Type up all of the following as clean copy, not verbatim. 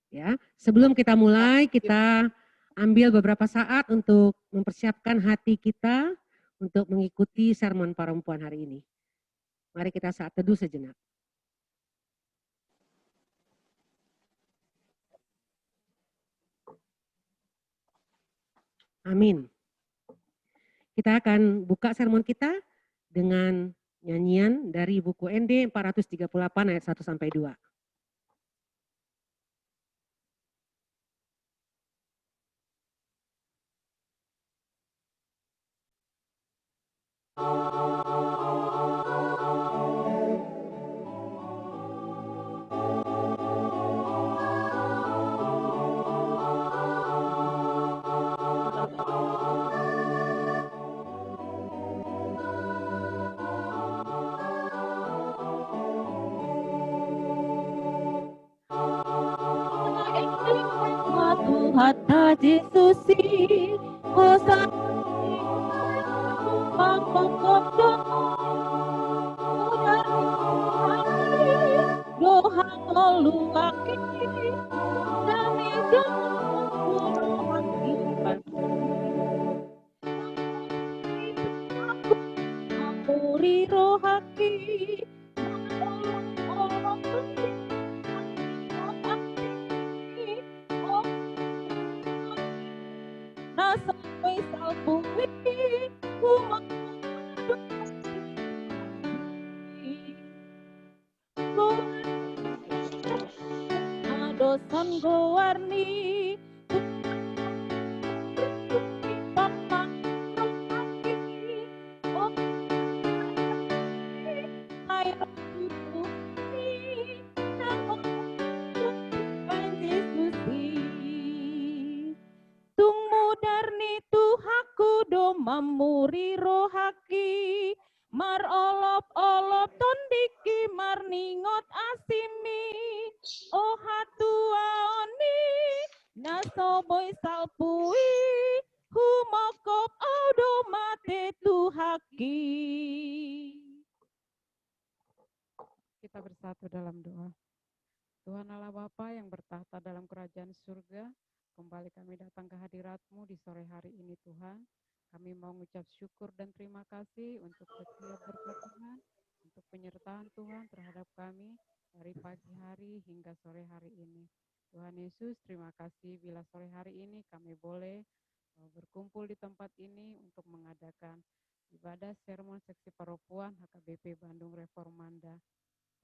Ya, sebelum kita mulai, kita ambil beberapa saat untuk mempersiapkan hati kita untuk mengikuti sermon perempuan hari ini. Mari kita saat teduh sejenak. Amin. Kita akan buka sermon kita dengan nyanyian dari buku ND 438 ayat 1 sampai 2. Tuhan Yesus doha meluaki kami amuri rohaki sampai salpui dosan gowarni papa tung mudarni tuhaku do mamuri rohaki mar olop tondiki mar ningot asimi oh hatua oni nasoboy salpui humokop audo mate tuhaki. Kita bersatu dalam doa. Tuhan Allah Bapa yang bertahta dalam kerajaan surga, kembali kami datang ke hadirat-Mu di sore hari ini Tuhan. Kami mau mengucap syukur dan terima kasih untuk setiap berkat Tuhan, untuk penyertaan Tuhan terhadap kami dari pagi hari hingga sore hari ini. Tuhan Yesus, terima kasih bila sore hari ini kami boleh berkumpul di tempat ini untuk mengadakan ibadah sermon seksi perempuan HKBP Bandung Reformanda.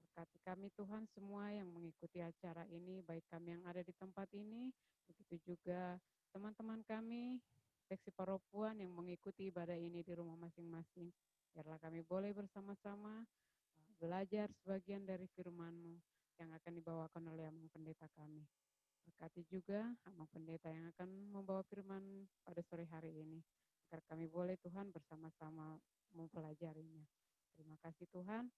Berkati kami Tuhan semua yang mengikuti acara ini, baik kami yang ada di tempat ini, begitu juga teman-teman kami, seksi perempuan yang mengikuti ibadah ini di rumah masing-masing. Biarlah kami boleh bersama-sama belajar sebagian dari firman-Mu yang akan dibawakan oleh Amang Pendeta kami. Berkati juga Amang Pendeta yang akan membawa firman pada sore hari ini, agar kami boleh Tuhan bersama-sama mempelajarinya. Terima kasih Tuhan.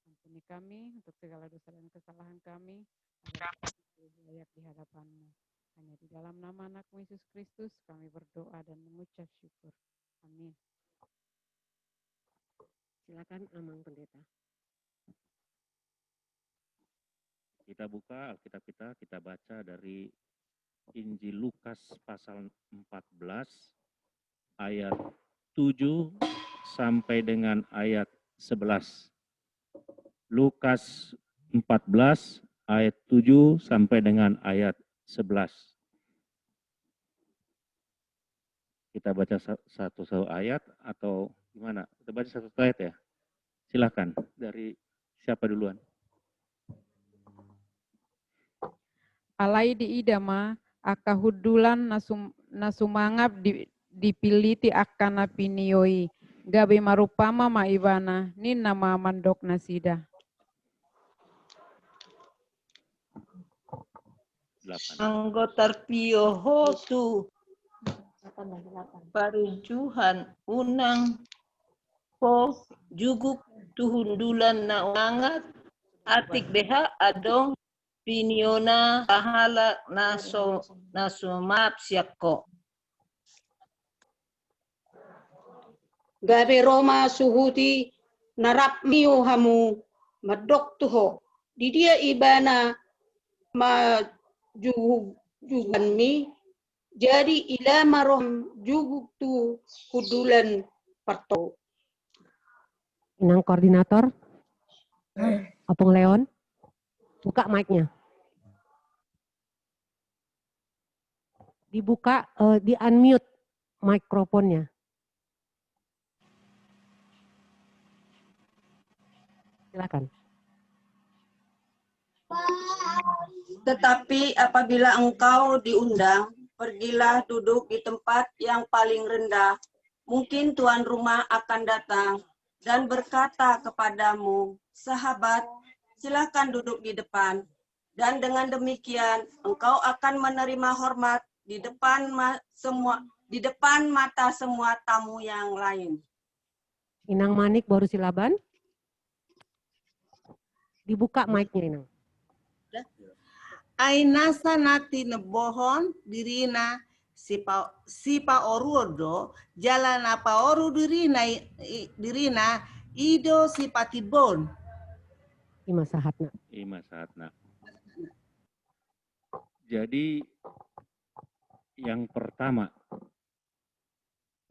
Ampuni kami untuk segala dosa dan kesalahan kami, agar kami layak di hadapan-Mu. Hanya di dalam nama anak-Mu Yesus Kristus kami berdoa dan mengucap syukur. Amin. Silakan Amang Pendeta. Kita buka Alkitab kita baca dari Injil Lukas pasal 14 ayat 7 sampai dengan ayat 11. Lukas 14 ayat 7 sampai dengan ayat 11. Kita baca satu ayat atau gimana? Kita baca satu ayat ya? Silakan, dari siapa duluan? Alai di idama akahudulan nasumangap dipiliti akana pinioi gabe marupama maibana nin nama mandok nasida. 8. Anggota pioho tu parujuhan unang po juguk tuhundulan na unangat atik deha adong piniona pahala nasumap siyako. Gabe Roma suhuti narap miu hamu madok tuho. Di dia ibana ma jugan mi jadi ila marom juguk tu kudulan parto. Inang koordinator, Opung Leon, buka mic-nya. Dibuka, di unmute mikrofonnya. Silakan. Tetapi apabila engkau diundang, pergilah duduk di tempat yang paling rendah. Mungkin tuan rumah akan datang dan berkata kepadamu, sahabat, silakan duduk di depan. Dan dengan demikian, engkau akan menerima hormat di depan mata semua tamu yang lain. Inang Manik baru silaban. Dibuka mic-nya, Inang. Ay nasa natin na bohon dirina si paorudo jalan na paoru dirina ido si patibon. Ima sahatna. Ima sahatna. Jadi yang pertama,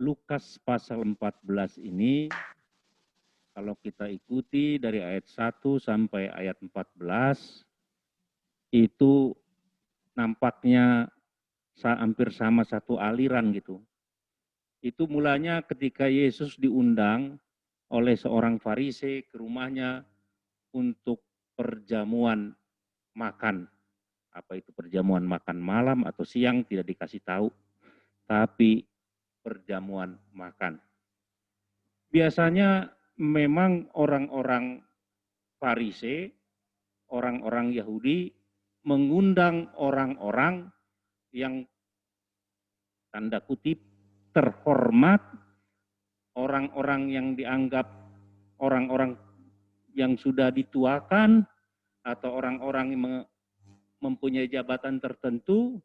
Lukas pasal 14 ini kalau kita ikuti dari ayat 1 sampai ayat 14 itu nampaknya hampir sama satu aliran gitu. Itu mulanya ketika Yesus diundang oleh seorang Farisi ke rumahnya untuk perjamuan makan. Apa itu perjamuan makan malam atau siang tidak dikasih tahu, tapi perjamuan makan. Biasanya memang orang-orang Farisi, orang-orang Yahudi mengundang orang-orang yang tanda kutip terhormat, orang-orang yang dianggap orang-orang yang sudah dituakan atau orang-orang yang mempunyai jabatan tertentu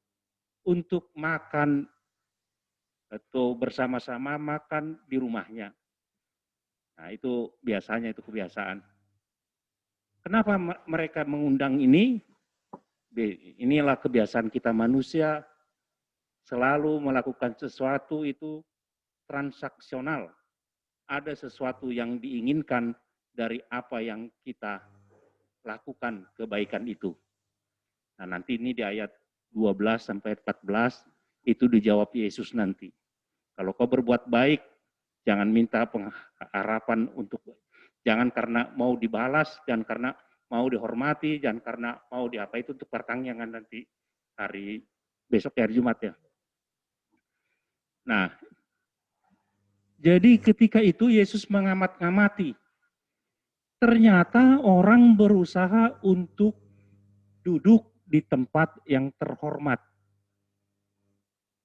untuk makan atau bersama-sama makan di rumahnya. Nah, itu biasanya, itu kebiasaan. Kenapa mereka mengundang ini? Inilah kebiasaan kita manusia, selalu melakukan sesuatu itu transaksional. Ada sesuatu yang diinginkan dari apa yang kita lakukan kebaikan itu. Nah, nanti ini di ayat 12 sampai 14 itu dijawab Yesus nanti. Kalau kau berbuat baik, jangan minta pengharapan jangan karena mau dibalas, jangan karena mau dihormati, jangan karena mau diapa itu untuk pertanyaan nanti besok hari Jumat ya. Nah, jadi ketika itu Yesus mengamat-ngamati. Ternyata orang berusaha untuk duduk di tempat yang terhormat.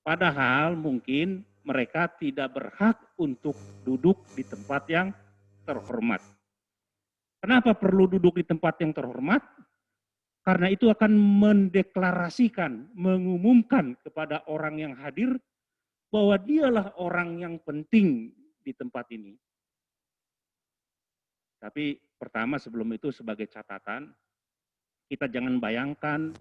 Padahal mungkin mereka tidak berhak untuk duduk di tempat yang terhormat. Kenapa perlu duduk di tempat yang terhormat? Karena itu akan mendeklarasikan, mengumumkan kepada orang yang hadir bahwa dialah orang yang penting di tempat ini. Tapi pertama sebelum itu sebagai catatan, kita jangan bayangkan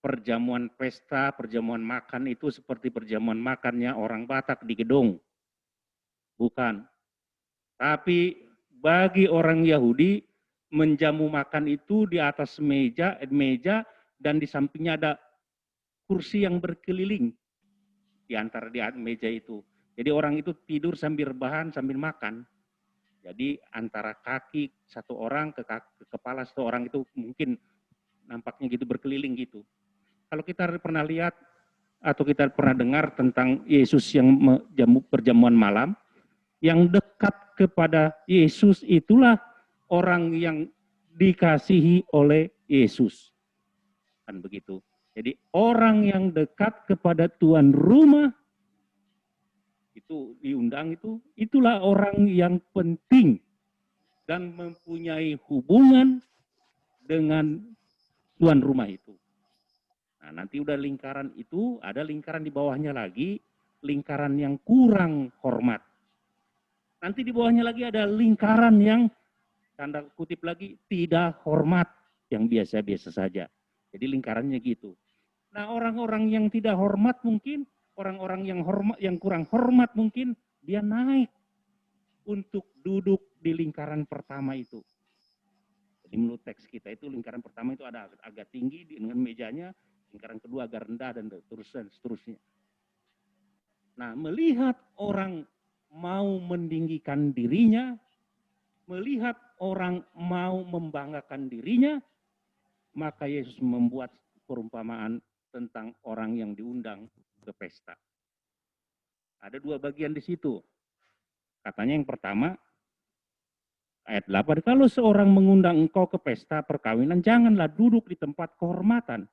perjamuan pesta, perjamuan makan itu seperti perjamuan makannya orang Batak di gedung. Bukan. Tapi bagi orang Yahudi, menjamu makan itu di atas meja dan di sampingnya ada kursi yang berkeliling di antara meja itu. Jadi orang itu tidur sambil rebahan sambil makan. Jadi antara kaki satu orang ke kepala satu orang itu mungkin nampaknya gitu berkeliling gitu. Kalau kita pernah lihat atau kita pernah dengar tentang Yesus yang perjamuan malam, yang dekat kepada Yesus itulah orang yang dikasihi oleh Yesus. Kan begitu. Jadi orang yang dekat kepada tuan rumah itu diundang itulah orang yang penting dan mempunyai hubungan dengan tuan rumah itu. Nah, nanti udah lingkaran itu, ada lingkaran di bawahnya lagi, lingkaran yang kurang hormat. Nanti di bawahnya lagi ada lingkaran yang tanda kutip lagi tidak hormat, yang biasa-biasa saja. Jadi lingkarannya gitu. Nah, orang-orang yang tidak hormat mungkin, orang-orang yang kurang hormat mungkin, dia naik untuk duduk di lingkaran pertama itu. Jadi menurut teks kita itu lingkaran pertama itu ada agak tinggi dengan mejanya, lingkaran kedua agak rendah dan seterusnya. Nah, melihat orang mau meninggikan dirinya, melihat orang mau membanggakan dirinya, maka Yesus membuat perumpamaan tentang orang yang diundang ke pesta. Ada dua bagian di situ. Katanya yang pertama, ayat 8, kalau seorang mengundang engkau ke pesta perkawinan, janganlah duduk di tempat kehormatan.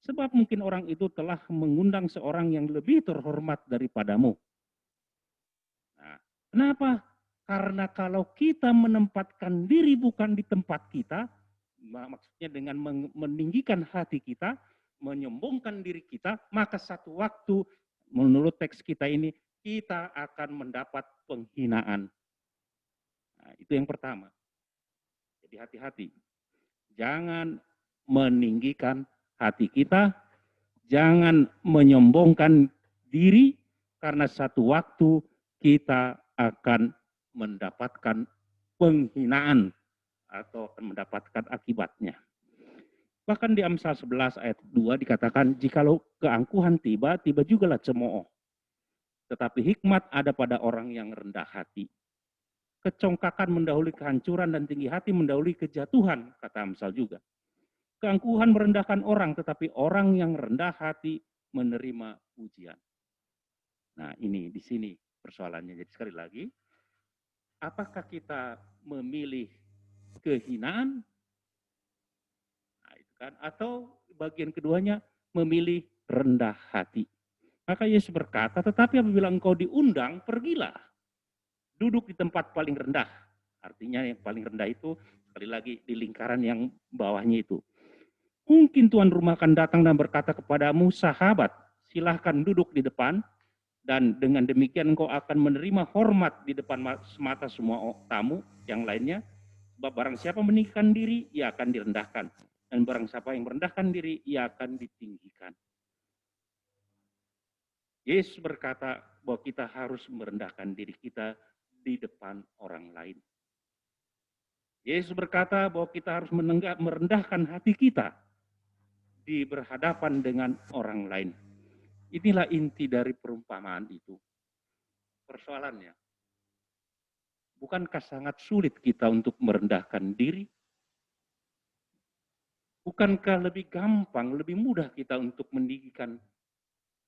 Sebab mungkin orang itu telah mengundang seorang yang lebih terhormat daripadamu. Nah, kenapa? Karena kalau kita menempatkan diri bukan di tempat kita, maksudnya dengan meninggikan hati kita, menyombongkan diri kita, maka satu waktu menurut teks kita ini, kita akan mendapat penghinaan. Nah, itu yang pertama. Jadi hati-hati. Jangan meninggikan hati kita, jangan menyombongkan diri, karena satu waktu kita akan mendapatkan penghinaan atau akan mendapatkan akibatnya. Bahkan di Amsal 11 ayat 2 dikatakan, jikalau keangkuhan tiba, tiba jugalah cemooh. Tetapi hikmat ada pada orang yang rendah hati. Kecongkakan mendahului kehancuran dan tinggi hati mendahului kejatuhan, kata Amsal juga. Keangkuhan merendahkan orang, tetapi orang yang rendah hati menerima pujian. Nah, ini di sini persoalannya. Jadi sekali lagi, apakah kita memilih kehinaan? Nah, itu kan, atau bagian keduanya memilih rendah hati. Maka Yesus berkata, tetapi apabila engkau diundang, pergilah. Duduk di tempat paling rendah. Artinya yang paling rendah itu, sekali lagi, di lingkaran yang bawahnya itu. Mungkin tuan rumah akan datang dan berkata kepadamu, sahabat, silahkan duduk di depan, dan dengan demikian engkau akan menerima hormat di depan mata semua tamu yang lainnya. Sebab barang siapa meninggikan diri, ia akan direndahkan. Dan barang siapa yang merendahkan diri, ia akan ditinggikan. Yesus berkata bahwa kita harus merendahkan diri kita di depan orang lain. Yesus berkata bahwa kita harus merendahkan hati kita di berhadapan dengan orang lain. Inilah inti dari perumpamaan itu. Persoalannya, bukankah sangat sulit kita untuk merendahkan diri? Bukankah lebih gampang, lebih mudah kita untuk meninggikan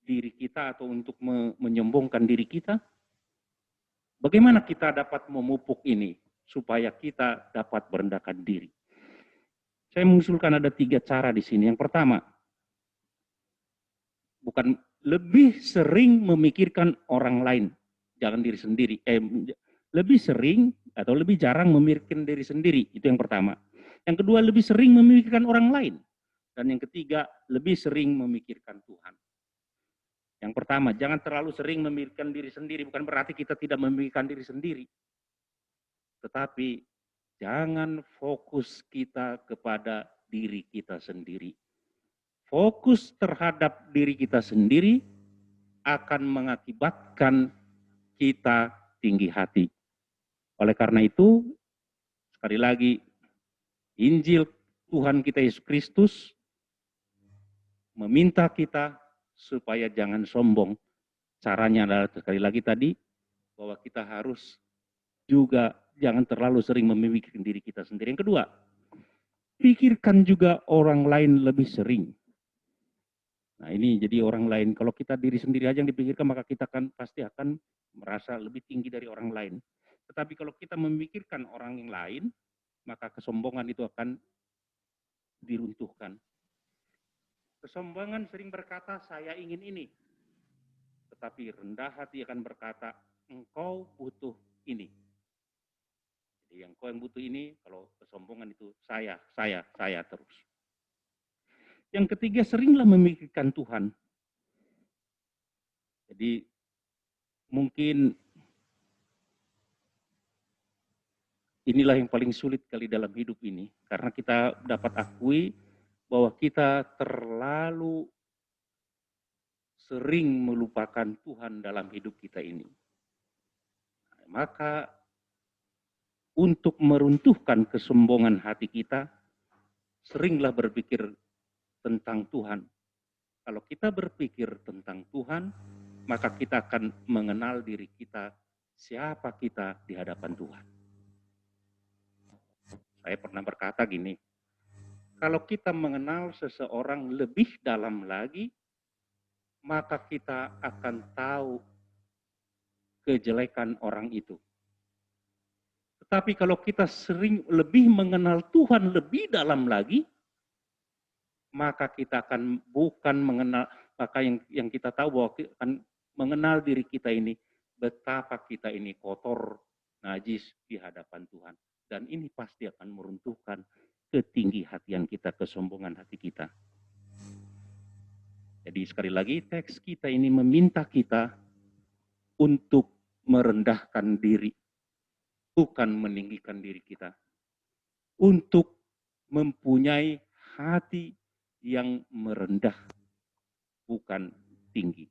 diri kita atau untuk menyombongkan diri kita? Bagaimana kita dapat memupuk ini supaya kita dapat merendahkan diri? Saya mengusulkan ada 3 cara di sini. Yang pertama, bukan lebih sering memikirkan orang lain, jangan diri sendiri. Lebih sering atau lebih jarang memikirkan diri sendiri, itu yang pertama. Yang kedua, lebih sering memikirkan orang lain. Dan yang ketiga, lebih sering memikirkan Tuhan. Yang pertama, jangan terlalu sering memikirkan diri sendiri, bukan berarti kita tidak memikirkan diri sendiri. Tetapi jangan fokus kita kepada diri kita sendiri. Fokus terhadap diri kita sendiri akan mengakibatkan kita tinggi hati. Oleh karena itu, sekali lagi, Injil Tuhan kita Yesus Kristus meminta kita supaya jangan sombong. Caranya adalah sekali lagi tadi, bahwa kita harus juga jangan terlalu sering memikirkan diri kita sendiri. Yang kedua, pikirkan juga orang lain lebih sering. Nah ini jadi orang lain, kalau kita diri sendiri aja yang dipikirkan, maka kita pasti akan merasa lebih tinggi dari orang lain. Tetapi kalau kita memikirkan orang yang lain, maka kesombongan itu akan diruntuhkan. Kesombongan sering berkata, saya ingin ini. Tetapi rendah hati akan berkata, engkau butuh ini. Jadi yang kau yang butuh ini, kalau kesombongan itu saya terus. Yang ketiga, seringlah memikirkan Tuhan. Jadi mungkin inilah yang paling sulit kali dalam hidup ini. Karena kita dapat akui bahwa kita terlalu sering melupakan Tuhan dalam hidup kita ini. Maka untuk meruntuhkan kesombongan hati kita, seringlah berpikir tentang Tuhan. Kalau kita berpikir tentang Tuhan, maka kita akan mengenal diri kita, siapa kita di hadapan Tuhan. Saya pernah berkata gini, kalau kita mengenal seseorang lebih dalam lagi, maka kita akan tahu kejelekan orang itu. Tetapi kalau kita sering lebih mengenal Tuhan lebih dalam lagi, maka kita akan bukan mengenal, maka yang kita tahu bahwa kita akan mengenal diri kita ini, betapa kita ini kotor, najis di hadapan Tuhan. Dan ini pasti akan meruntuhkan ketinggi hatian kita, kesombongan hati kita. Jadi sekali lagi teks kita ini meminta kita untuk merendahkan diri, bukan meninggikan diri kita. Untuk mempunyai hati yang merendah, bukan tinggi.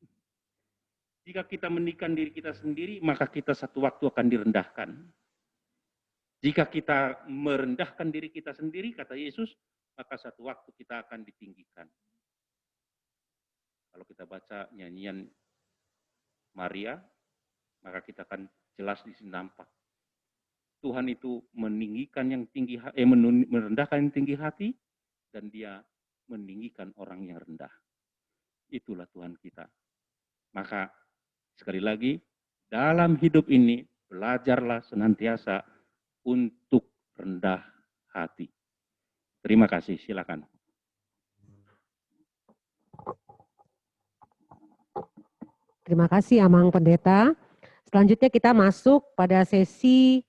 Jika kita meninggikan diri kita sendiri, maka kita satu waktu akan direndahkan. Jika kita merendahkan diri kita sendiri, kata Yesus, maka satu waktu kita akan ditinggikan. Kalau kita baca nyanyian Maria, maka kita akan jelas di sini nampak. Tuhan itu meninggikan yang tinggi, merendahkan yang tinggi hati, dan Dia meninggikan orang yang rendah. Itulah Tuhan kita. Maka sekali lagi, dalam hidup ini belajarlah senantiasa untuk rendah hati. Terima kasih, silakan. Terima kasih Amang Pendeta. Selanjutnya kita masuk pada sesi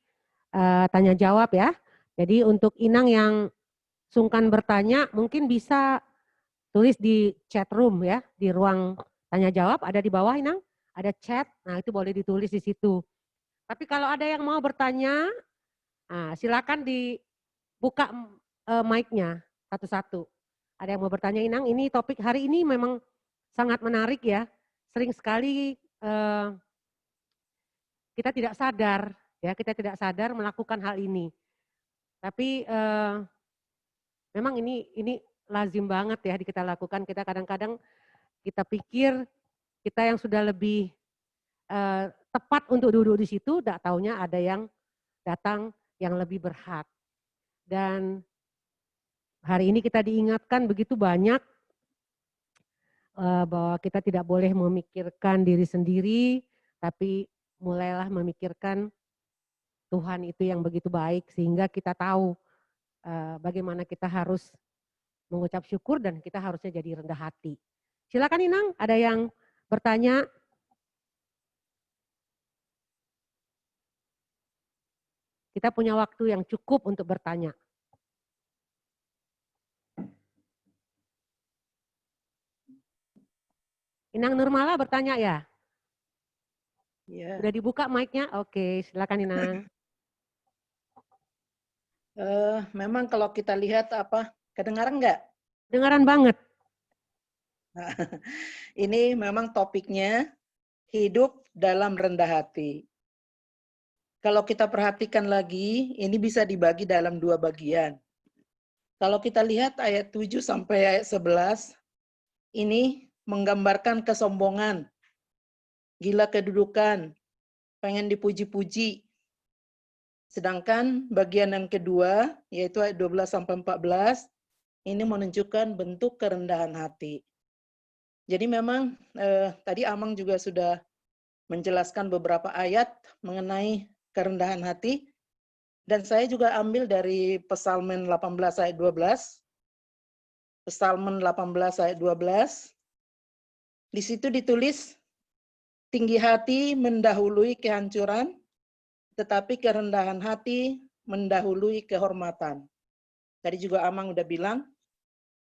tanya jawab ya. Jadi untuk Inang yang sungkan bertanya, mungkin bisa tulis di chat room ya, di ruang tanya jawab, ada di bawah Inang, ada chat, nah itu boleh ditulis di situ. Tapi kalau ada yang mau bertanya, silakan dibuka mic-nya satu-satu. Ada yang mau bertanya Inang, ini topik hari ini memang sangat menarik ya, sering sekali kita tidak sadar ya, kita tidak sadar melakukan hal ini. Tapi memang ini lazim banget ya kita lakukan. Kita kadang-kadang kita pikir kita yang sudah lebih tepat untuk duduk di situ, tidak taunya ada yang datang yang lebih berhak. Dan hari ini kita diingatkan begitu banyak bahwa kita tidak boleh memikirkan diri sendiri, tapi mulailah memikirkan Tuhan itu yang begitu baik, sehingga kita tahu bagaimana kita harus mengucap syukur dan kita harusnya jadi rendah hati. Silakan Inang, ada yang bertanya? Kita punya waktu yang cukup untuk bertanya. Inang Nurmala bertanya ya? Ya. Sudah dibuka mic-nya? Oke, silakan Inang. Memang kalau kita lihat kedengaran nggak? Dengaran banget. Ini memang topiknya hidup dalam rendah hati. Kalau kita perhatikan lagi, ini bisa dibagi dalam dua bagian. Kalau kita lihat ayat 7 sampai ayat 11, ini menggambarkan kesombongan, gila kedudukan, pengen dipuji-puji. Sedangkan bagian yang kedua, yaitu ayat 12 sampai 14, ini menunjukkan bentuk kerendahan hati. Jadi memang tadi Amang juga sudah menjelaskan beberapa ayat mengenai kerendahan hati. Dan saya juga ambil dari Psalmen 18 ayat 12. Psalmen 18 ayat 12. Di situ ditulis, tinggi hati mendahului kehancuran, tetapi kerendahan hati mendahului kehormatan. Tadi juga Amang udah bilang.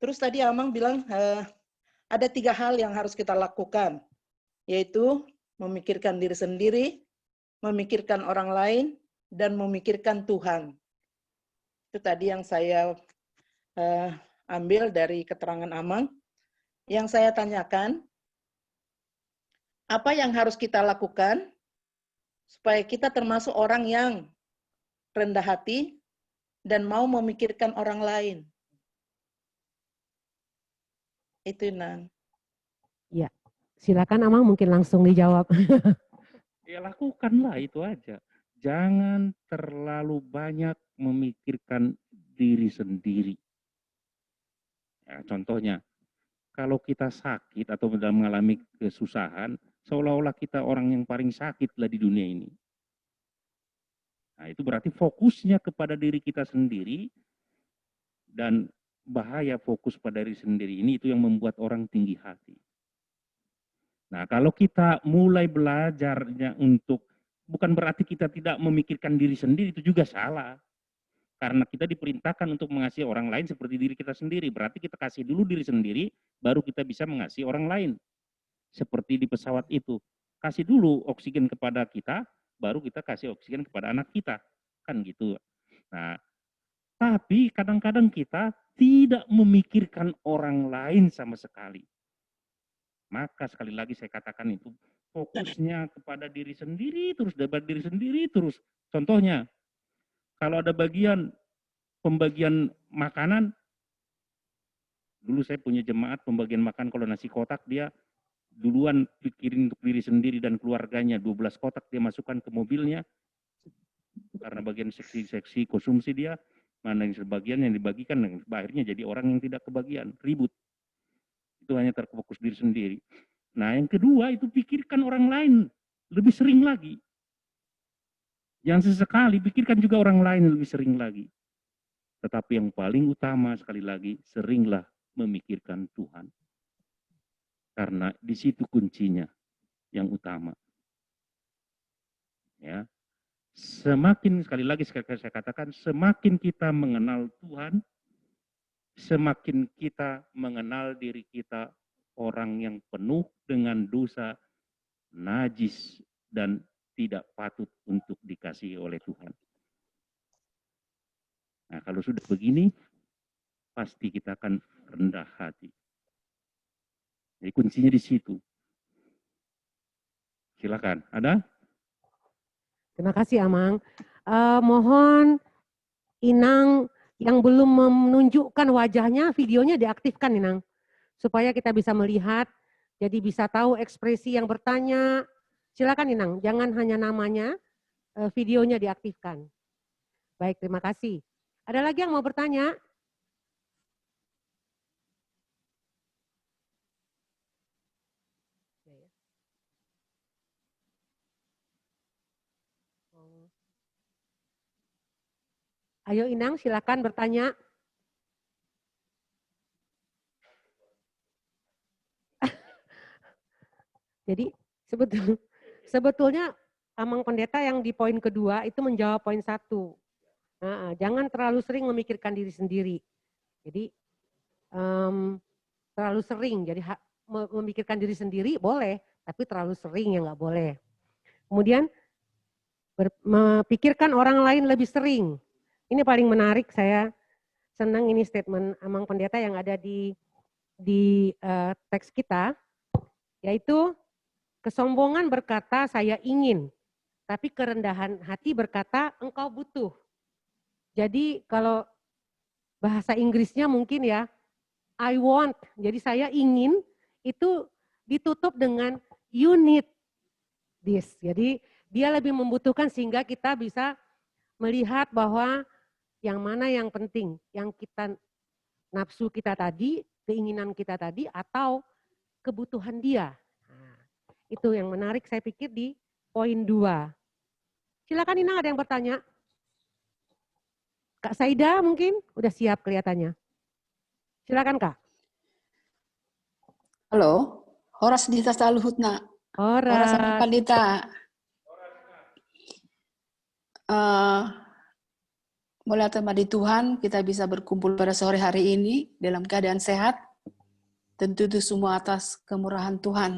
Terus tadi Amang bilang ada 3 hal yang harus kita lakukan, yaitu memikirkan diri sendiri, memikirkan orang lain, dan memikirkan Tuhan. Itu tadi yang saya ambil dari keterangan Amang. Yang saya tanyakan, apa yang harus kita lakukan supaya kita termasuk orang yang rendah hati dan mau memikirkan orang lain? Itu, Nang. Ya, silakan Amang mungkin langsung dijawab. Ya lakukanlah itu aja. Jangan terlalu banyak memikirkan diri sendiri. Ya, contohnya, kalau kita sakit atau sedang mengalami kesusahan, seolah-olah kita orang yang paling sakit lah di dunia ini. Nah, itu berarti fokusnya kepada diri kita sendiri, dan bahaya fokus pada diri sendiri ini itu yang membuat orang tinggi hati. Nah, kalau kita mulai belajarnya untuk, bukan berarti kita tidak memikirkan diri sendiri, itu juga salah. Karena kita diperintahkan untuk mengasihi orang lain seperti diri kita sendiri. Berarti kita kasih dulu diri sendiri, baru kita bisa mengasihi orang lain. Seperti di pesawat itu. Kasih dulu oksigen kepada kita, baru kita kasih oksigen kepada anak kita. Kan gitu. Nah, tapi kadang-kadang kita tidak memikirkan orang lain sama sekali. Maka sekali lagi saya katakan itu, fokusnya kepada diri sendiri terus, dapat diri sendiri terus. Contohnya, kalau ada pembagian makanan, dulu saya punya jemaat pembagian makan, kalau nasi kotak dia duluan pikirin untuk diri sendiri dan keluarganya, 12 kotak dia masukkan ke mobilnya, karena bagian seksi konsumsi dia, mana yang sebagian yang dibagikan, dan akhirnya jadi orang yang tidak kebagian, ribut. Itu hanya terfokus diri sendiri. Nah, yang kedua itu pikirkan orang lain lebih sering lagi. Yang sesekali pikirkan juga orang lain lebih sering lagi. Tetapi yang paling utama sekali lagi, seringlah memikirkan Tuhan. Karena di situ kuncinya yang utama. Ya. Semakin, sekali lagi saya katakan, semakin kita mengenal Tuhan, semakin kita mengenal diri kita orang yang penuh dengan dosa, najis, dan tidak patut untuk dikasihi oleh Tuhan. Nah, kalau sudah begini, pasti kita akan rendah hati. Jadi kuncinya di situ. Silakan, ada? Terima kasih Amang. Mohon Inang yang belum menunjukkan wajahnya, videonya diaktifkan Inang. Supaya kita bisa melihat, jadi bisa tahu ekspresi yang bertanya. Silakan Inang, jangan hanya namanya, videonya diaktifkan. Baik, terima kasih. Ada lagi yang mau bertanya? Ayo Inang, silakan bertanya. Jadi sebetulnya Amang Pendeta yang di poin kedua itu menjawab poin 1. Jangan terlalu sering memikirkan diri sendiri. Jadi terlalu sering, jadi memikirkan diri sendiri boleh, tapi terlalu sering ya nggak boleh. Kemudian memikirkan orang lain lebih sering. Ini paling menarik, saya senang ini statement Amang Pendeta yang ada di teks kita, yaitu kesombongan berkata saya ingin, tapi kerendahan hati berkata engkau butuh. Jadi kalau bahasa Inggrisnya mungkin ya, I want, jadi saya ingin, itu ditutup dengan you need this. Jadi dia lebih membutuhkan sehingga kita bisa melihat bahwa yang mana yang penting, yang kita nafsu kita tadi, keinginan kita tadi, atau kebutuhan dia. Nah, itu yang menarik saya pikir di poin 2. Silakan Inang, ada yang bertanya? Kak Saida mungkin udah siap kelihatannya. Silakan Kak. Halo, Horas Dita Saluhutna. Horas sama Pandita. Mulai di Tuhan, kita bisa berkumpul pada sore hari ini dalam keadaan sehat. Tentu itu semua atas kemurahan Tuhan.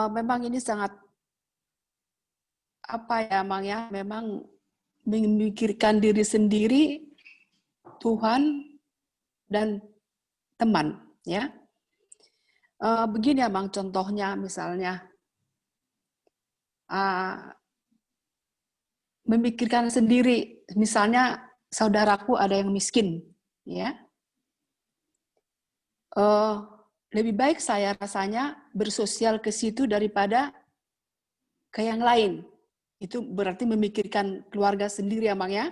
Memang ini sangat Mang ya, memang memikirkan diri sendiri, Tuhan, dan teman, ya. Begini Abang, contohnya misalnya memikirkan sendiri, misalnya saudaraku ada yang miskin, ya, lebih baik saya rasanya bersosial ke situ daripada ke yang lain. Itu berarti memikirkan keluarga sendiri Abang ya.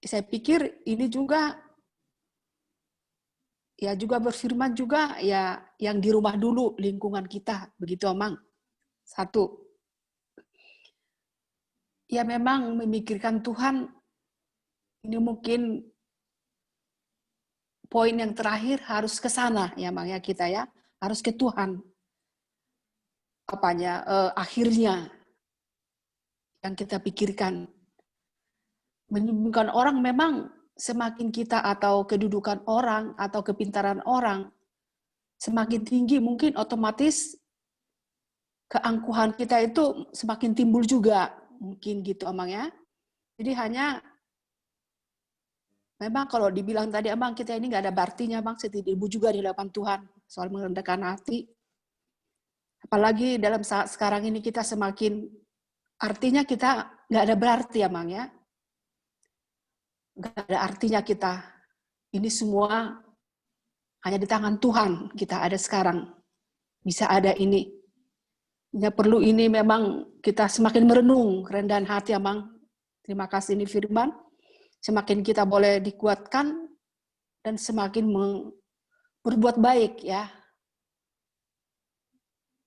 Saya pikir ini juga berfirman juga ya yang di rumah dulu lingkungan kita, begitu Amang. Satu. Ya memang memikirkan Tuhan ini mungkin poin yang terakhir harus ke sana ya Amang ya kita ya, harus ke Tuhan. Akhirnya yang kita pikirkan. Menyembuhkan orang memang semakin kita atau kedudukan orang atau kepintaran orang semakin tinggi, mungkin otomatis keangkuhan kita itu semakin timbul juga, mungkin gitu Amang ya. Jadi hanya memang kalau dibilang tadi Amang kita ini nggak ada artinya Amang, setidaknya juga di hadapan Tuhan soal merendahkan hati. Apalagi dalam saat sekarang ini kita semakin artinya kita nggak ada berarti Amang ya. Nggak ada artinya kita. Ini semua hanya di tangan Tuhan kita ada sekarang. Bisa ada ini. Ya perlu ini memang kita semakin merenung kerendahan hati Amang. Terima kasih ini firman. Semakin kita boleh dikuatkan dan semakin berbuat baik ya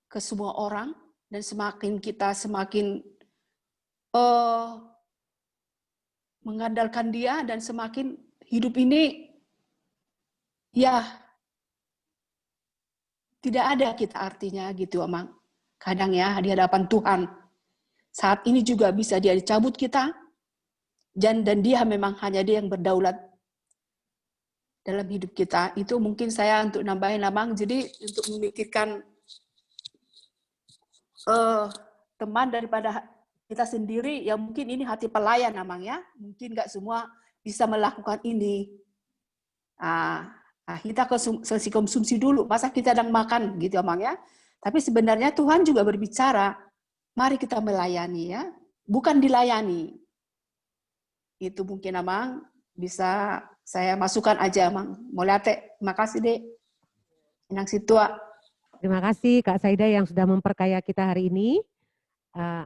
ke semua orang dan semakin kita mengandalkan Dia dan semakin hidup ini ya tidak ada kita artinya gitu Amang. Kadang ya di hadapan Tuhan. Saat ini juga bisa Dia dicabut kita dan Dia memang hanya Dia yang berdaulat dalam hidup kita. Itu mungkin saya untuk nambahin Amang. Jadi untuk memikirkan teman daripada kita sendiri, ya mungkin ini hati pelayan Amang ya. Mungkin nggak semua bisa melakukan ini. Kita sesi konsumsi dulu, masa kita sedang makan gitu Amang ya. Tapi sebenarnya Tuhan juga berbicara, mari kita melayani ya, bukan dilayani. Itu mungkin Amang, bisa saya masukkan aja Amang. Molate, makasih Dek. Inang situa. Terima kasih Kak Saida yang sudah memperkaya kita hari ini.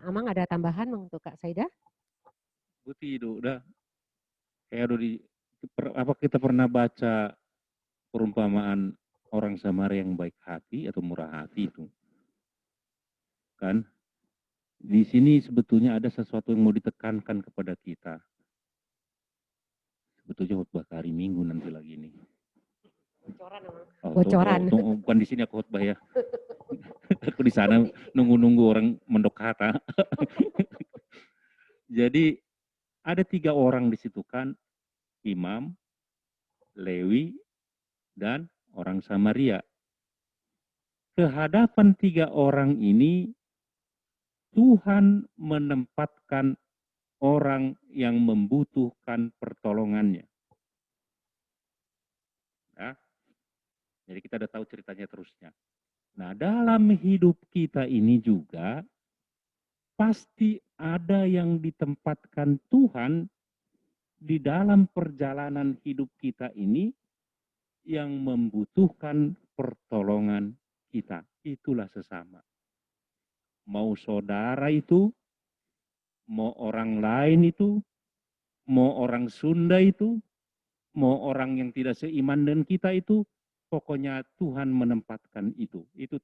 Amang ada tambahan untuk Kak Saida? Buti itu udah kayak apa kita pernah baca perumpamaan orang Samaria yang baik hati atau murah hati itu. Kan? Di sini sebetulnya ada sesuatu yang mau ditekankan kepada kita. Sebetulnya khotbah hari Minggu nanti lagi nih. Bocoran. Bukan di sini aku khotbah ya. Aku di sana nunggu-nunggu orang mendok kata. Jadi ada 3 orang di situ kan, Imam, Lewi, dan orang Samaria. Kehadapan 3 orang ini, Tuhan menempatkan orang yang membutuhkan pertolongannya. Ya. Jadi kita udah tahu ceritanya terusnya. Nah, dalam hidup kita ini juga, pasti ada yang ditempatkan Tuhan di dalam perjalanan hidup kita ini yang membutuhkan pertolongan kita. Itulah sesama. Mau saudara itu, mau orang lain itu, mau orang Sunda itu, mau orang yang tidak seiman dengan kita itu, pokoknya Tuhan menempatkan itu. Itu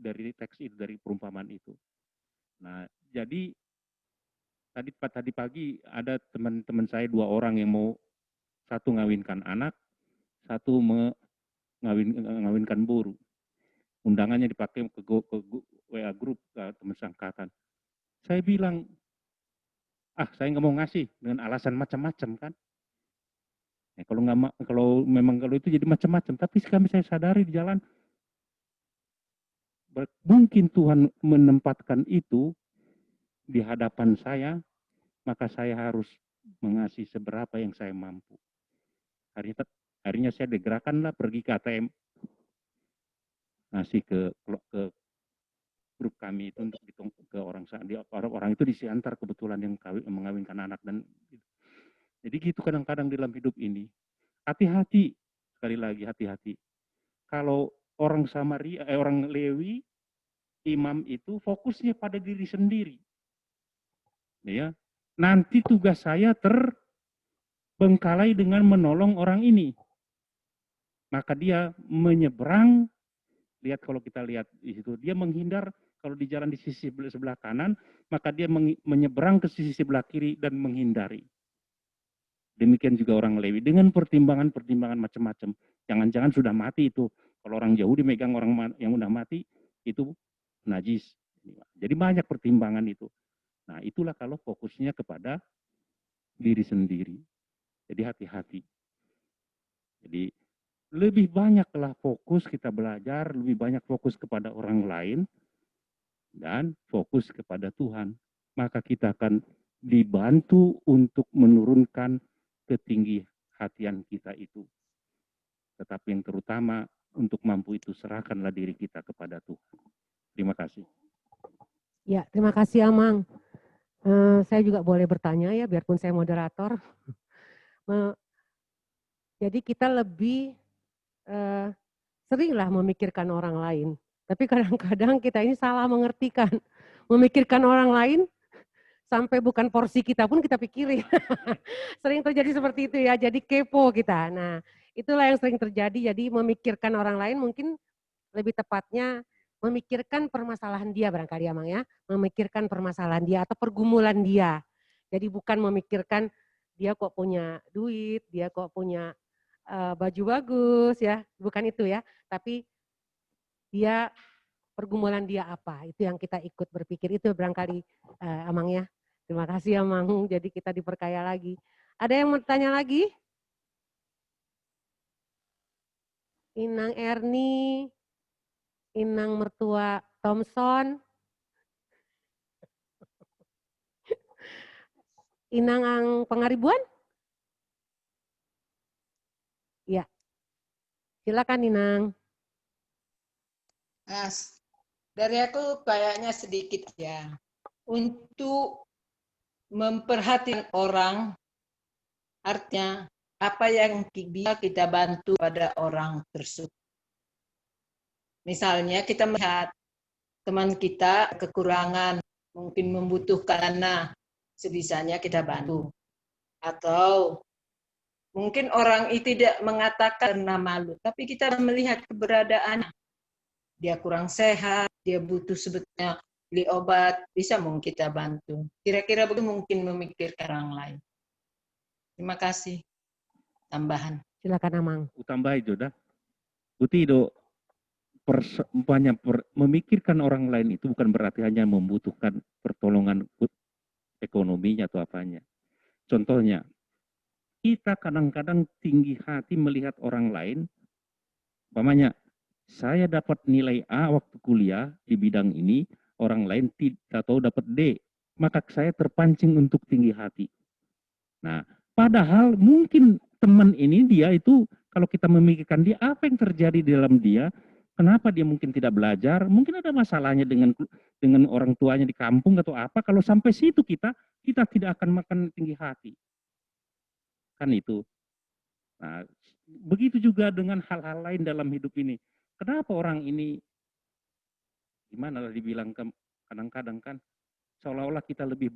dari teks itu, dari perumpamaan itu. Nah, jadi tadi pagi ada teman-teman saya 2 orang yang mau, satu ngawinkan anak, satu ngawinkan buru. Undangannya dipakai ke WA grup teman seangkatan. Saya bilang, saya nggak mau ngasih dengan alasan macam-macam kan. Ya, kalau itu jadi macam-macam, tapi kami saya sadari di jalan mungkin Tuhan menempatkan itu di hadapan saya, maka saya harus mengasihi seberapa yang saya mampu. Harinya saya digerakan lah pergi ke ATM, ngasih ke grup kami itu untuk ke orang itu disiantar kebetulan yang mengawinkan anak dan jadi gitu kadang-kadang dalam hidup ini. Hati-hati, sekali lagi hati-hati. Kalau orang orang Lewi, imam itu fokusnya pada diri sendiri. Ya, nanti tugas saya terbengkalai dengan menolong orang ini. Maka dia menyeberang, lihat kalau kita lihat di situ, dia menghindar kalau di jalan di sisi sebelah kanan, maka dia menyeberang ke sisi sebelah kiri dan menghindari. Demikian juga orang Lewi dengan pertimbangan-pertimbangan macam-macam. Jangan-jangan sudah mati itu. Kalau orang Yahudi megang orang yang udah mati itu najis. Jadi banyak pertimbangan itu. Nah, itulah kalau fokusnya kepada diri sendiri. Jadi hati-hati. Jadi lebih banyaklah fokus kita belajar, lebih banyak fokus kepada orang lain dan fokus kepada Tuhan. Maka kita akan dibantu untuk menurunkan ketinggi hatian kita itu. Tetapi yang terutama untuk mampu itu serahkanlah diri kita kepada Tuhan. Terima kasih. Ya, terima kasih Amang. Saya juga boleh bertanya ya, biarpun saya moderator. Jadi kita lebih seringlah memikirkan orang lain. Tapi kadang-kadang kita ini salah mengertikan. Memikirkan orang lain sampai bukan porsi kita pun kita pikirin. Sering terjadi seperti itu ya, jadi kepo kita. Nah, itulah yang sering terjadi, jadi memikirkan orang lain mungkin lebih tepatnya memikirkan permasalahan dia barangkali Amang ya. Memikirkan permasalahan dia atau pergumulan dia. Jadi bukan memikirkan dia kok punya duit, dia kok punya baju bagus ya, bukan itu ya. Tapi dia pergumulan dia apa, itu yang kita ikut berpikir, itu barangkali Amang ya. Terima kasih Amang, jadi kita diperkaya lagi. Ada yang mau tanya lagi? Inang Erni, Inang mertua Thompson, Inang ang Pangaribuan? Ya, silakan Inang. Mas, dari aku kayaknya sedikit ya. Untuk memperhatikan orang, artinya apa yang bisa kita bantu pada orang tersebut. Misalnya kita melihat teman kita kekurangan, mungkin membutuhkan dana, sebisanya kita bantu. Atau mungkin orang itu tidak mengatakan karena malu, tapi kita melihat keberadaannya. Dia kurang sehat, dia butuh sebetulnya beli obat, bisa mungkin kita bantu. Kira-kira begitu mungkin memikirkan orang lain. Terima kasih. Tambahan. Silakan Amang. Utambah itu dah. Utido memikirkan orang lain itu bukan berarti hanya membutuhkan pertolongan ekonominya atau apanya. Contohnya, kita kadang-kadang tinggi hati melihat orang lain, umpamanya saya dapat nilai A waktu kuliah di bidang ini, orang lain tidak tahu dapat D, maka saya terpancing untuk tinggi hati. Nah, padahal mungkin teman ini dia itu, kalau kita memikirkan dia, apa yang terjadi di dalam dia, kenapa dia mungkin tidak belajar, mungkin ada masalahnya dengan orang tuanya di kampung atau apa, kalau sampai situ kita tidak akan makan tinggi hati. Kan itu. Nah, begitu juga dengan hal-hal lain dalam hidup ini. Kenapa orang ini, gimana lah dibilang kadang-kadang kan, seolah-olah kita lebih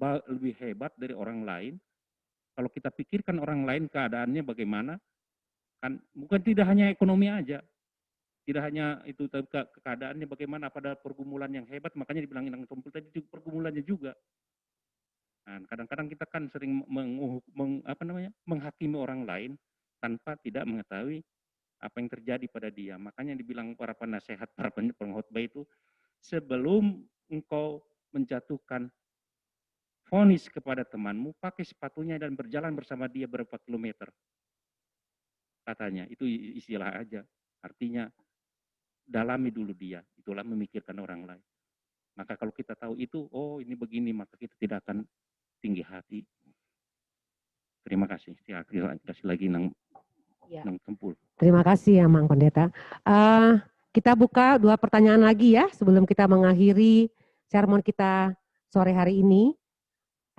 hebat dari orang lain. Kalau kita pikirkan orang lain keadaannya bagaimana, kan bukan tidak hanya ekonomi aja, tidak hanya itu keadaannya bagaimana pada pergumulan yang hebat, makanya dibilang Inang Tompul tadi pergumulannya juga. Nah, kadang-kadang kita kan sering menghakimi orang lain tanpa tidak mengetahui apa yang terjadi pada dia. Makanya dibilang para penasehat, para pengkhotbah itu, sebelum engkau menjatuhkan vonis kepada temanmu, pakai sepatunya dan berjalan bersama dia berapa kilometer. Katanya, itu istilah aja. Artinya, dalami dulu dia. Itulah memikirkan orang lain. Maka kalau kita tahu itu, oh ini begini, maka kita tidak akan tinggi hati. Terima kasih. Kasih lagi Nang Tempul. Terima kasih Amang Pendeta. kita buka 2 pertanyaan lagi ya sebelum kita mengakhiri sermon kita sore hari ini.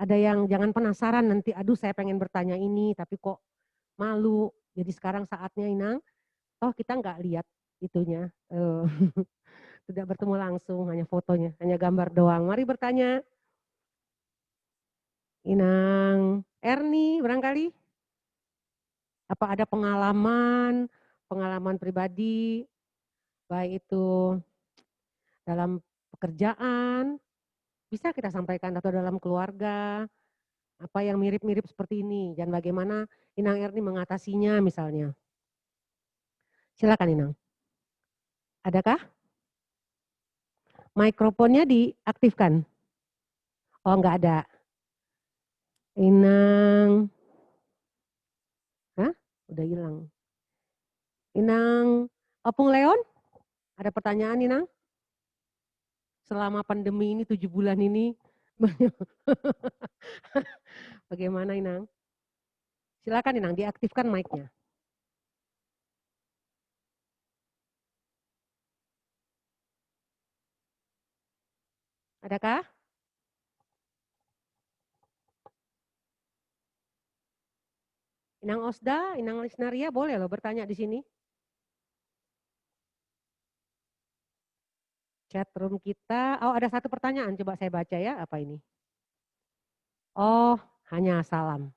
Ada yang jangan penasaran nanti, aduh saya pengen bertanya ini tapi kok malu. Jadi sekarang saatnya Inang, toh kita nggak lihat itunya, tidak bertemu langsung, hanya fotonya, hanya gambar doang. Mari bertanya. Inang Erni barangkali, apa ada pengalaman pribadi, baik itu dalam pekerjaan, bisa kita sampaikan atau dalam keluarga, apa yang mirip-mirip seperti ini, dan bagaimana Inang Erni mengatasinya misalnya. Silakan Inang. Adakah? Mikrofonnya diaktifkan? Oh, enggak ada. Inang. Hah? Udah hilang. Inang Opung Leon? Ada pertanyaan Inang? Selama pandemi ini 7 bulan ini bagaimana Inang? Silakan Inang, diaktifkan mic-nya. Adakah? Inang Osda, Inang Lisnaria boleh loh bertanya di sini. Chat room kita, oh ada satu pertanyaan, coba saya baca ya, apa ini? Oh, hanya salam.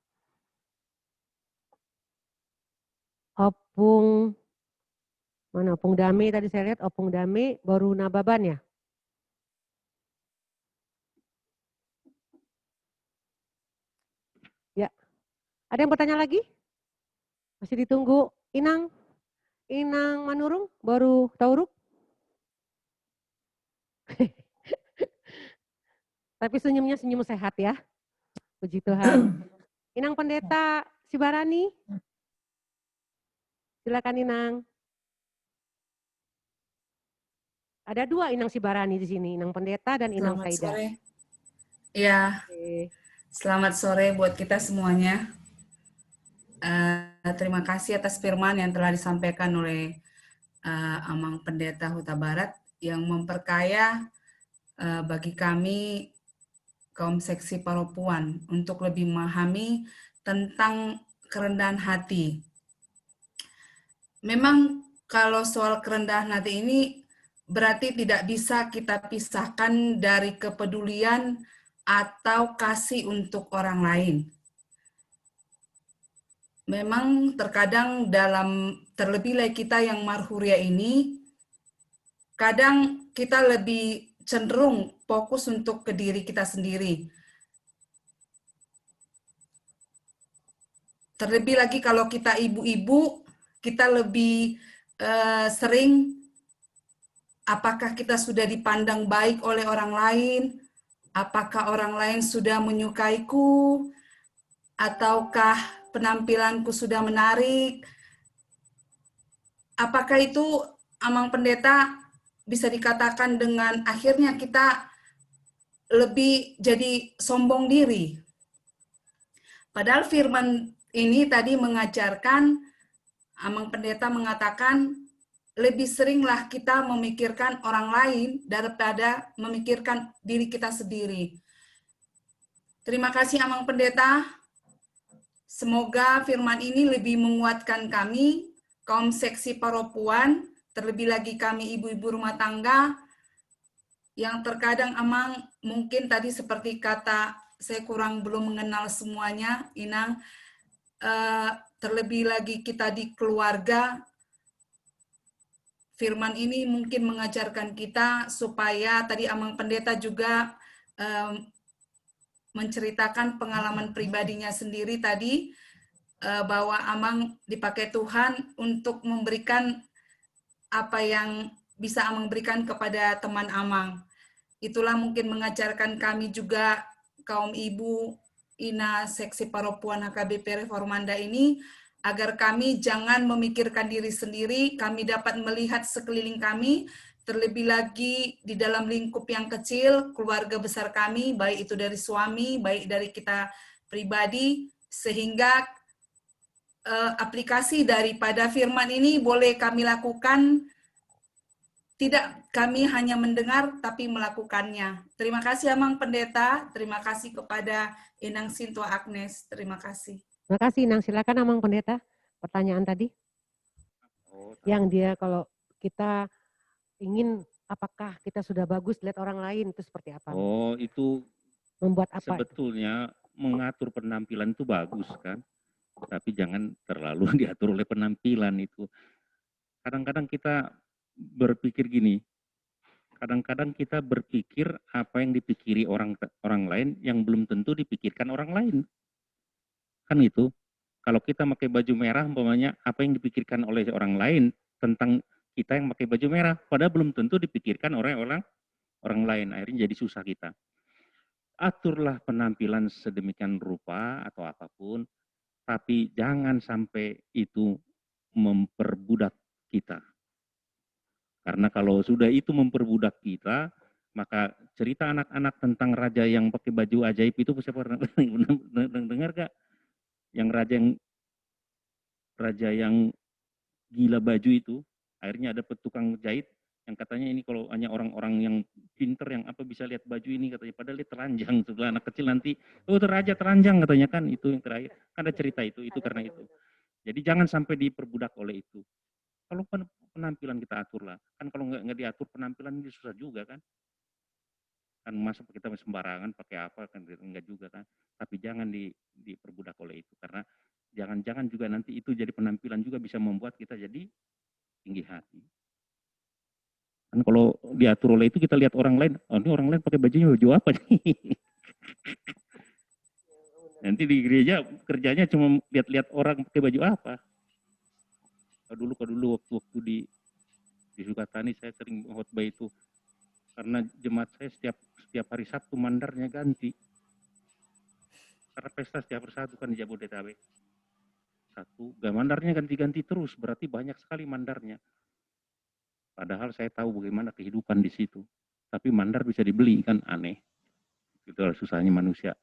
Opung, mana Opung Dame tadi saya lihat, Opung Dame baru Nababan ya? Ya, ada yang bertanya lagi? Masih ditunggu Inang Manurung baru Tauruk? Tapi senyumnya senyum sehat ya. Puji Tuhan. Inang Pendeta Sibarani. Silakan Inang. Ada 2 Inang Sibarani di sini, Inang Pendeta dan Inang Selamat Saida. sore. Ya, selamat sore buat kita semuanya. Terima kasih atas firman yang telah disampaikan oleh Amang Pendeta Huta Barat yang memperkaya bagi kami kaum seksi Paropuan untuk lebih memahami tentang kerendahan hati. Memang kalau soal kerendahan hati ini berarti tidak bisa kita pisahkan dari kepedulian atau kasih untuk orang lain. Memang terkadang terlebih lagi kita yang marhuria ini, kadang kita lebih cenderung fokus untuk ke diri kita sendiri. Terlebih lagi kalau kita ibu-ibu, kita lebih sering apakah kita sudah dipandang baik oleh orang lain, apakah orang lain sudah menyukaiku, ataukah penampilanku sudah menarik. Apakah itu, Amang Pendeta, bisa dikatakan dengan akhirnya kita lebih jadi sombong diri. Padahal firman ini tadi mengajarkan, Amang Pendeta mengatakan, lebih seringlah kita memikirkan orang lain daripada memikirkan diri kita sendiri. Terima kasih Amang Pendeta. Semoga firman ini lebih menguatkan kami, kaum seksi Paropuan, terlebih lagi kami ibu-ibu rumah tangga, yang terkadang Amang mungkin tadi seperti kata, saya belum mengenal semuanya, Inang, terlebih lagi kita di keluarga, firman ini mungkin mengajarkan kita supaya tadi Amang Pendeta juga menceritakan pengalaman pribadinya sendiri tadi, bahwa Amang dipakai Tuhan untuk memberikan apa yang bisa Amang berikan kepada teman Amang. Itulah mungkin mengajarkan kami juga kaum ibu Ina Seksi Paropuan HKBP Reformanda ini, agar kami jangan memikirkan diri sendiri, kami dapat melihat sekeliling kami, terlebih lagi di dalam lingkup yang kecil, keluarga besar kami, baik itu dari suami, baik dari kita pribadi, sehingga aplikasi daripada firman ini boleh kami lakukan tidak kami hanya mendengar tapi melakukannya. Terima kasih Amang Pendeta, terima kasih kepada Inang Sintua Agnes, terima kasih. Terima kasih Inang, silakan Amang Pendeta. Pertanyaan tadi yang dia kalau kita ingin apakah kita sudah bagus lihat orang lain itu seperti apa? Oh, itu Membuat apa? sebetulnya mengatur penampilan itu bagus kan, tapi jangan terlalu diatur oleh penampilan itu. Kadang-kadang kita berpikir gini, kadang-kadang kita berpikir apa yang dipikiri orang lain yang belum tentu dipikirkan orang lain. Kan itu. Kalau kita pakai baju merah, umpamanya apa yang dipikirkan oleh orang lain tentang kita yang pakai baju merah, padahal belum tentu dipikirkan oleh orang lain. Akhirnya jadi susah kita. Aturlah penampilan sedemikian rupa atau apapun, tapi jangan sampai itu memperbudak kita. Karena kalau sudah itu memperbudak kita, maka cerita anak-anak tentang raja yang pakai baju ajaib itu siapa pernah dengar gak? Yang raja yang gila baju itu, akhirnya ada petukang jahit yang katanya ini kalau hanya orang-orang yang pinter yang apa bisa lihat baju ini katanya, padahal dia telanjang. Setelah anak kecil nanti, oh itu raja telanjang katanya kan, itu yang terakhir. Ada cerita itu karena itu. Jadi jangan sampai diperbudak oleh itu. Kalau penampilan kita aturlah, kan kalau nggak diatur penampilan ini susah juga kan. Kan masa kita sembarangan pakai apa kan enggak juga kan. Tapi jangan diperbudak oleh itu, karena jangan-jangan juga nanti itu jadi penampilan juga bisa membuat kita jadi tinggi hati. Kan kalau diatur oleh itu kita lihat orang lain, oh ini orang lain pakai bajunya baju apa nih? Nanti di gereja kerjanya cuma lihat-lihat orang pakai baju apa. Kalau dulu waktu di Sukatani saya sering khotbah itu, karena jemaat saya setiap hari Sabtu mandarnya ganti. Karena pesta setiap hari Sabtu kan di Jabodetabek. Mandarnya ganti-ganti terus, berarti banyak sekali mandarnya. Padahal saya tahu bagaimana kehidupan di situ. Tapi mandar bisa dibeli, kan aneh. Itulah susahnya manusia.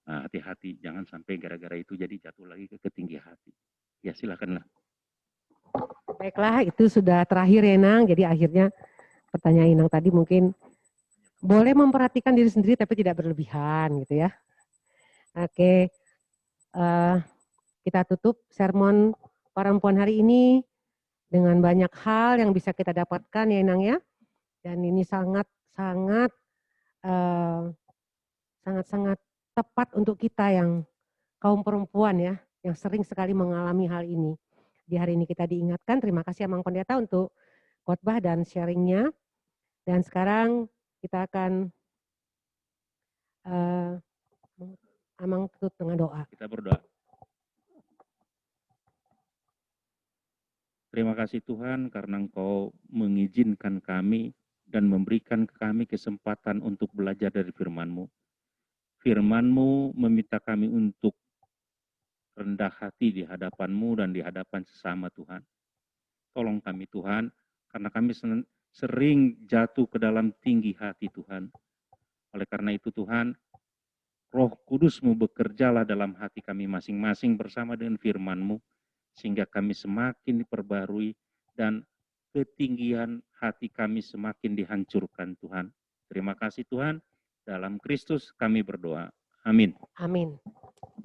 Nah, hati-hati, jangan sampai gara-gara itu jadi jatuh lagi ke ketinggi hati. Ya silakanlah. Baiklah, itu sudah terakhir ya Nang. Jadi akhirnya pertanyaan Inang tadi mungkin boleh memperhatikan diri sendiri tapi tidak berlebihan gitu ya. Oke. Kita tutup sermon perempuan hari ini dengan banyak hal yang bisa kita dapatkan ya Inang ya. Dan ini sangat tepat untuk kita yang kaum perempuan ya, yang sering sekali mengalami hal ini. Di hari ini kita diingatkan, terima kasih Amang Pendeta untuk khotbah dan sharingnya. Dan sekarang kita akan Amang tutup dengan doa. Kita berdoa. Terima kasih Tuhan karena Engkau mengizinkan kami dan memberikan kami kesempatan untuk belajar dari firman-Mu. Firman-Mu meminta kami untuk rendah hati di hadapan-Mu dan di hadapan sesama Tuhan. Tolong kami Tuhan, karena kami sering jatuh ke dalam tinggi hati Tuhan. Oleh karena itu Tuhan, Roh Kudus-Mu bekerjalah dalam hati kami masing-masing bersama dengan firman-Mu, sehingga kami semakin diperbarui dan ketinggian hati kami semakin dihancurkan Tuhan. Terima kasih Tuhan, dalam Kristus kami berdoa. Amin. Amin.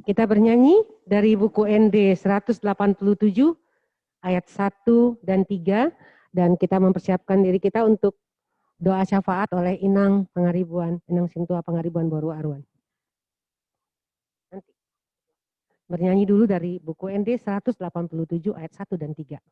Kita bernyanyi dari buku ND 187 ayat 1 dan 3 dan kita mempersiapkan diri kita untuk doa syafaat oleh Inang Sintua Pangaribuan Boru Arwan. Nanti. Bernyanyi dulu dari buku ND 187 ayat 1 dan 3.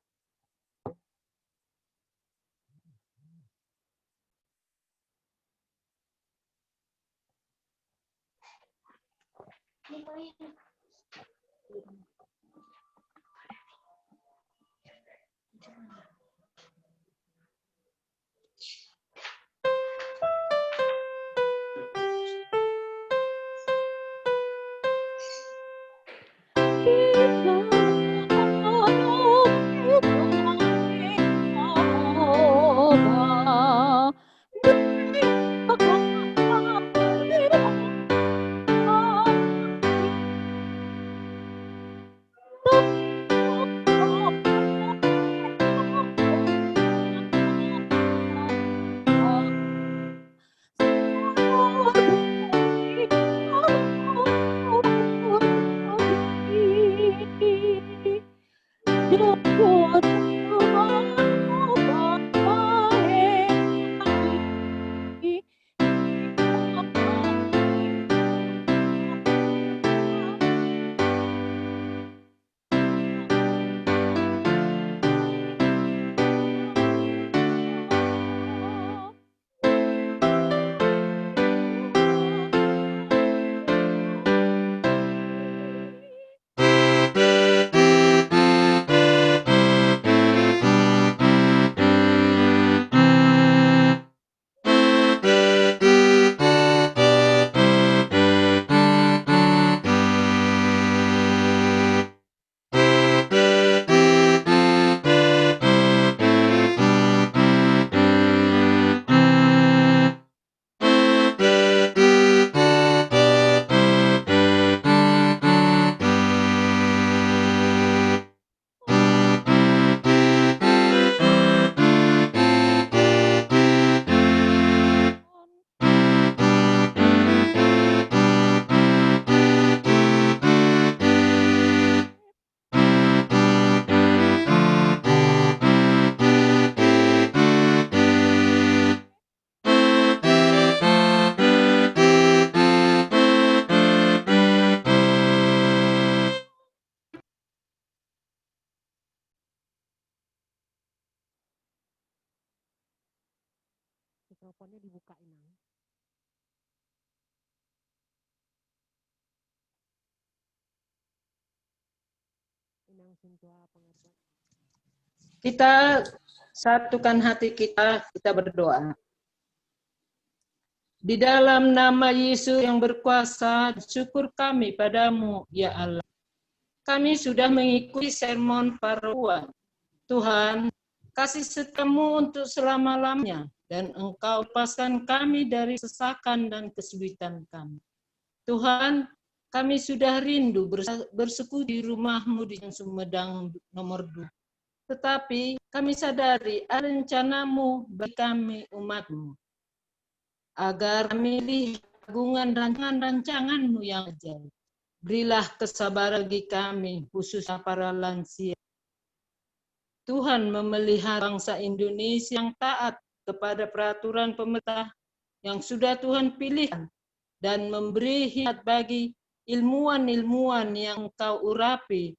Mikrofonnya dibuka, Inang. Inang Sintua pengaduan. Kita satukan hati kita berdoa. Di dalam nama Yesus yang berkuasa, syukur kami padamu, ya Allah. Kami sudah mengikuti sermon Paroa. Tuhan, kasih setiamu untuk selama-lamanya, dan Engkau lepaskan kami dari sesakan dan kesulitan kami. Tuhan, kami sudah rindu bersekutu di rumah-Mu di Sumedang nomor 2. Tetapi kami sadari ada rencana-Mu bagi kami umat-Mu, agar kami lihat agungan rancangan-rancangan-Mu yang ajaib. Berilah kesabaran bagi kami, khususnya para lansia. Tuhan memelihara bangsa Indonesia yang taat kepada peraturan pemerintah yang sudah Tuhan pilihkan, dan memberi hikmat bagi ilmuwan-ilmuwan yang Kau urapi,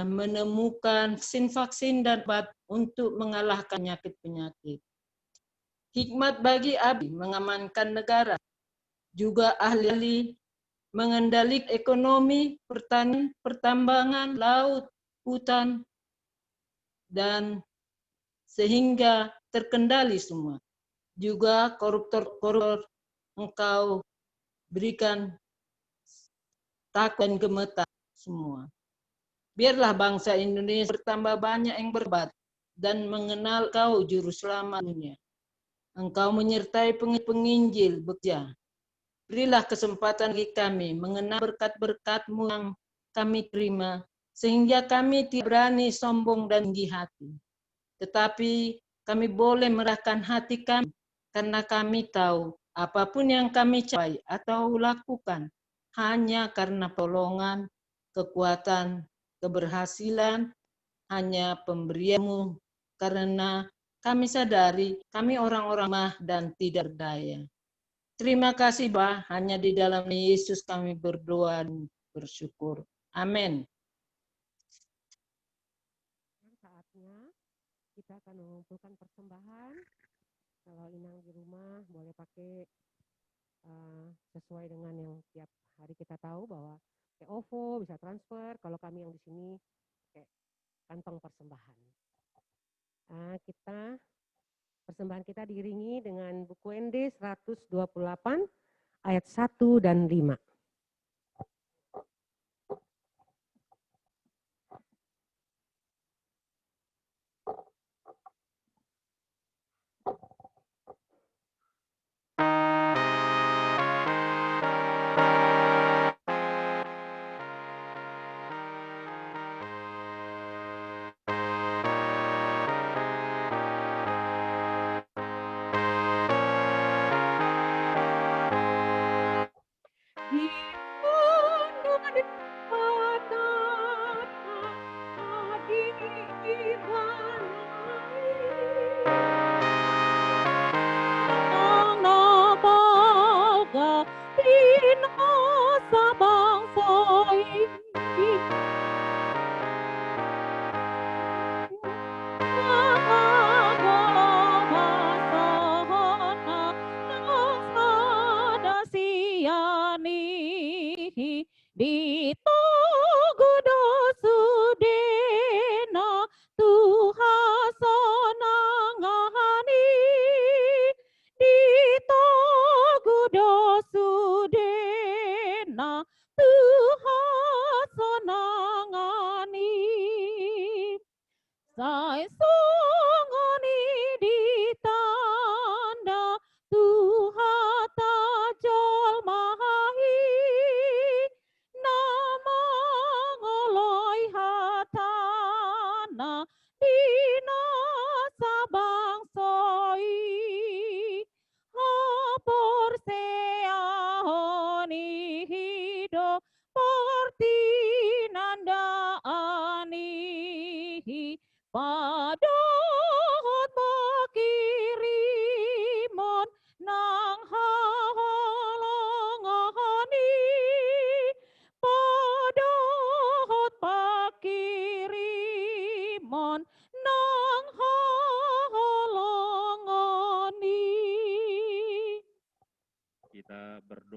menemukan vaksin dan obat untuk mengalahkan penyakit-penyakit. Hikmat bagi abdi mengamankan negara, juga ahli mengendalikan ekonomi, pertanian, pertambangan, laut, hutan, dan sehingga terkendali semua. Juga koruptor Engkau berikan takut dan gemetar semua. Biarlah bangsa Indonesia bertambah banyak yang berbat dan mengenal Kau juru selamat dunia. Engkau menyertai penginjil bekerja. Berilah kesempatan bagi kami mengenal berkat-berkat-Mu yang kami terima, sehingga kami tidak berani sombong dan tinggi hati. Tetapi kami boleh merahkan hati kami, karena kami tahu apapun yang kami capai atau lakukan hanya karena pertolongan, kekuatan, keberhasilan, hanya pemberian-Mu, karena kami sadari kami orang-orang lemah dan tidak berdaya. Terima kasih, Bapa. Hanya di dalam Yesus kami berdoa dan bersyukur. Amin. Saatnya kita akan mengumpulkan persembahan. Kalau Inang di rumah boleh pakai sesuai dengan yang tiap hari kita tahu bahwa pakai OVO bisa transfer. Kalau kami yang di sini pakai kantong persembahan. Persembahan kita diiringi dengan buku ND 128 ayat 1 dan 5.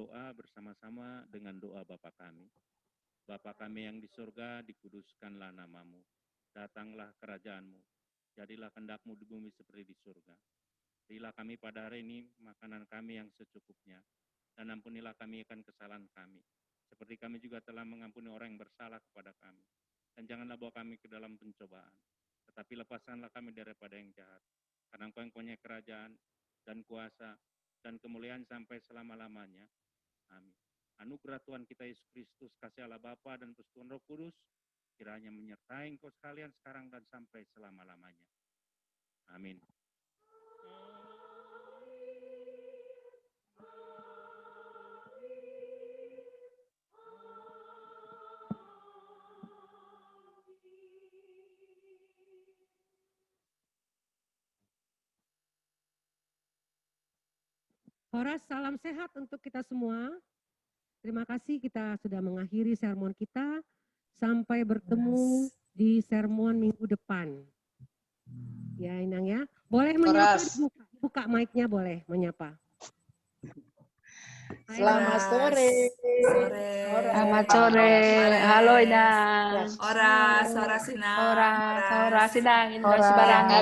berdoa bersama-sama dengan doa Bapa kami. Bapa kami yang di surga, dikuduskanlah namamu. Datanglah kerajaanmu. Jadilah kehendak-mu di bumi seperti di surga. Berilah kami pada hari ini makanan kami yang secukupnya. Dan ampunilah kami akan kesalahan kami. Seperti kami juga telah mengampuni orang yang bersalah kepada kami. Dan janganlah bawa kami ke dalam pencobaan. Tetapi lepaskanlah kami daripada yang jahat. Karena Engkau yang punya kerajaan dan kuasa dan kemuliaan sampai selama-lamanya. Amin. Anugerah Tuhan kita Yesus Kristus, kasih Allah Bapa dan persekutuan Roh Kudus, kiranya menyertai engkau sekalian sekarang dan sampai selama-lamanya. Amin. Horas, salam sehat untuk kita semua. Terima kasih kita sudah mengakhiri sermon kita. Sampai bertemu di sermon minggu depan. Ya Inang ya. Boleh menyapa, buka mic-nya boleh menyapa. Selamat sore. Selamat sore. Halo Inang. Horas Inang. Horas Inang. Inang Sibarani.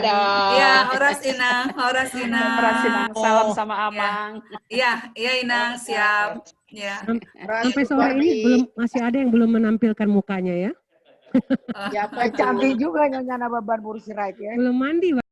Iya, Horas Inang. Horas Inang. Salam sama Amang. Iya Inang, siap. Ya. Sampai sore ini masih ada yang belum menampilkan mukanya ya. Ya, cantik juga Nyonya Nababan Bursirait ya. Belum mandi.